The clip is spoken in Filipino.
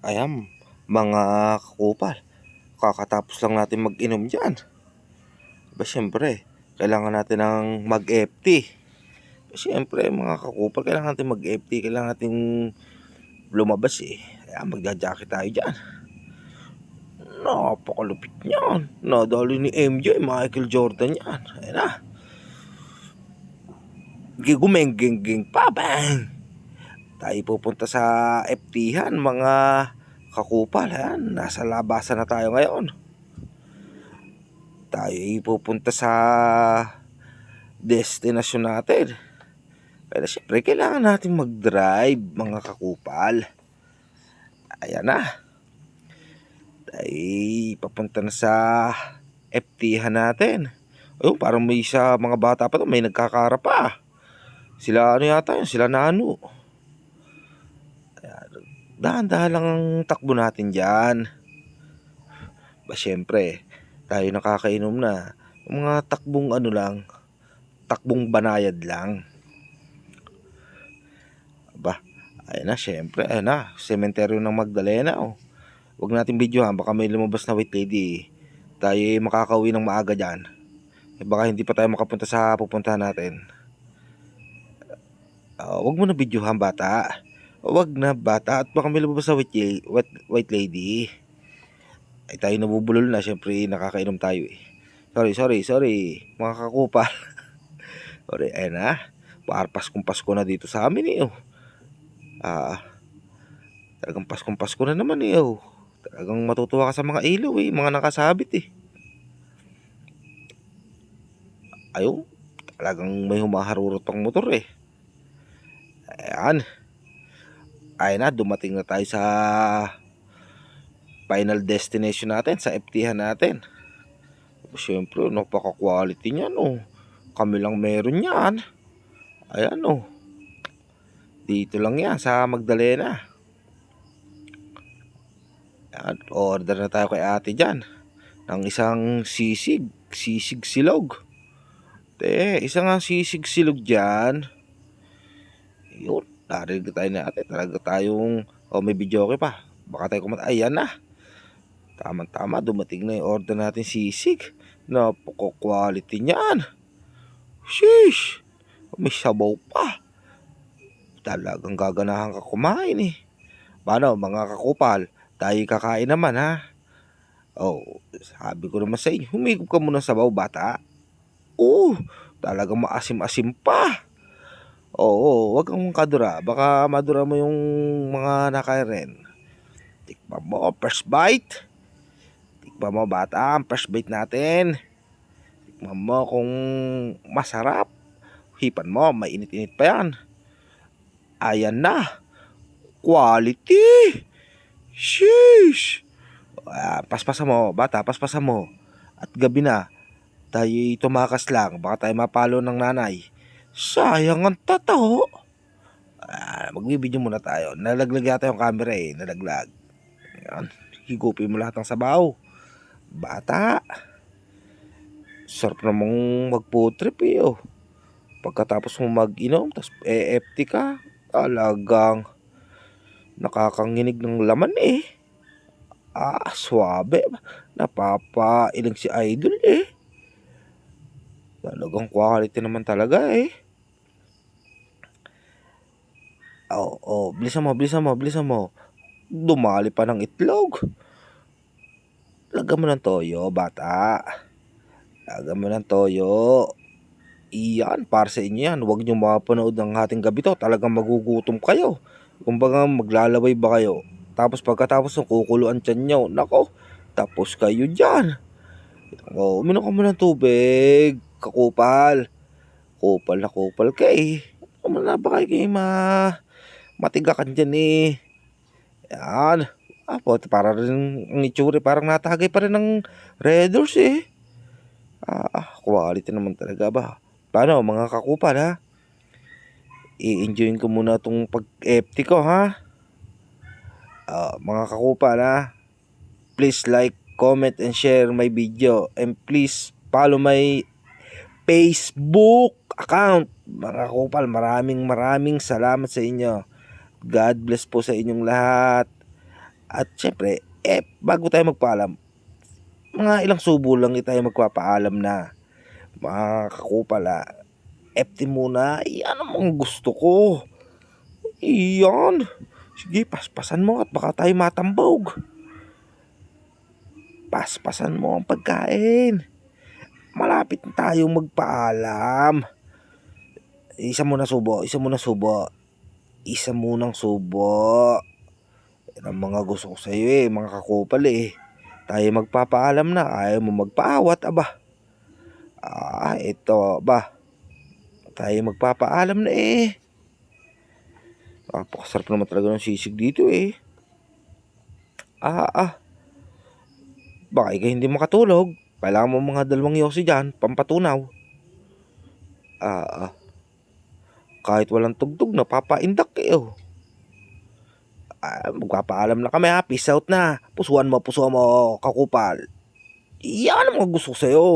Ayan, mga kakupal, kakatapos lang natin mag-inom dyan. Siyempre, kailangan natin ng mag-FT. Siyempre, mga kakupal, kailangan natin mag-FT. Kailangan natin lumabas eh. Kaya magja-jacket tayo dyan. Napakalupit niyan. Nadali ni MJ, Michael Jordan yan. Ayan na. Gigumeng-geng-geng pa, bang! Tayo pupunta sa FT-han, mga kakupal. Ayan, nasa labasan na tayo ngayon. Tayo pupunta sa destinasyon natin. Pero syempre kailangan natin mag-drive, mga kakupal. Ayan na. Tayo papunta na sa FT-han natin. Ayun, parang may isa mga bata pa to, may nagkakara pa. Sila ano yata yun, sila Nano. Dahan-dahan lang ang takbo natin dyan. Syempre, tayo nakakainom na. Mga takbong ano lang, takbong banayad lang. Ayun na, syempre, ayun na, sementeryo ng Magdalena. Huwag natin videohan, baka may lumabas na white lady. Tayo makakauwi ng maaga dyan. Baka hindi pa tayo makapunta sa pupuntahan natin. Huwag mo na videohan, bata. Huwag na, bata. At baka may lumabas na white lady. Ay tayo nabubulol na, syempre nakakainom tayo eh. Sorry, mga kakupal. Sorry, ayun na. Paskong Pasko na dito sa amin eh. Talagang Pasko na naman eh. Talagang matutuwa ka sa mga ilaw eh, mga nakasabit eh. Ayun, talagang may humaharurot pang motor eh. Ayan. Ayun na, dumating na tayo sa final destination natin, sa FT-han natin. Siyempre, napaka-quality niyan Kami lang meron yan. Ayan dito lang yan sa Magdalena. Ayan, order na tayo kay ate dyan ng isang sisig silog. Isang sisig silog dyan. Yun, narinig tayo natin. Talaga tayong may video okay pa. Baka tayo kumata. Ayan na, tama dumating na yung order natin sisig. Napaka-quality niyan. Sheesh, may sabaw pa. Talagang gaganahan ka kumain eh. Paano mga kakupal, tayo kakain naman ha. Sabi ko naman sa inyo, humigop ka muna sa sabaw, bata. Talagang maasim-asim pa. Wag kang kadura, baka madura mo yung mga nakain. Tikman mo, first bite. Tikman mo, bata, ang first bite natin. Tikman mo kung masarap. Hipan mo, mainit-init pa yan. Ayan na, quality. Sheesh. Paspasan mo, bata, paspasan mo. At gabi na, tayo tumakas lang, baka tayo mapalo ng nanay. Sayang ang tato. Magbibideo muna tayo. Nalaglag yata yung camera eh, nalaglag. Ayan, higupin mo lahat ng sabaw, bata. Sarap namang mag-food trip eh Pagkatapos mo mag-inom, tapos FT ka, talagang nakakanginig ng laman eh. Swabe. Napapailing si Idol eh. Talagang quality naman talaga eh. Bilisan mo. Dumali pa ng itlog. Lagyan mo ng toyo, bata. Lagyan mo ng toyo. Iyan, para sa inyo yan. Huwag nyo mapanood ng ating gabi to. Talagang magugutom kayo. Kumbaga maglalaway ba kayo? Tapos pagkatapos ng kukuluan tiyan nyo, nako, tapos kayo dyan. Uminom ka mo ng tubig, kakupal. Kupal ka eh. Wala ba kayo matigakan dyan eh. Yan. Para rin ang itsuri, parang natagay pa rin ng Red Doors eh. Quality naman talaga ba. Paano mga kakupal ha? I-enjoyin ko muna tong pag-FT ko ha. Mga kakupal ha, please like, comment, and share my video. And please follow my Facebook account. Mga kakupal, maraming salamat sa inyo. God bless po sa inyong lahat. At syempre, bago tayo magpaalam, mga ilang subo lang tayo magpapaalam na. Mga kakupala, FT muna, yan ang mga gusto ko. Iyan. Sige, paspasan mo at baka tayo matambog. Paspasan mo ang pagkain. Malapit na tayong magpaalam. Isa muna subo. Isa munang subo. Yan ang mga gusto ko sa'yo mga kakupal Tayo magpapaalam na, ayaw mo magpaawat aba. Ito ba. Tayo magpapaalam na Napakasarap naman talaga ng sisig dito Baka ikaw hindi makatulog. Kailangan mo mga 2 yosi dyan, pampatunaw. Kahit walang tugtog, napapaindak magpapaalam na kami Peace out na. Pusuan mo, kakupal. Yan ang mga gusto ko sa'yo.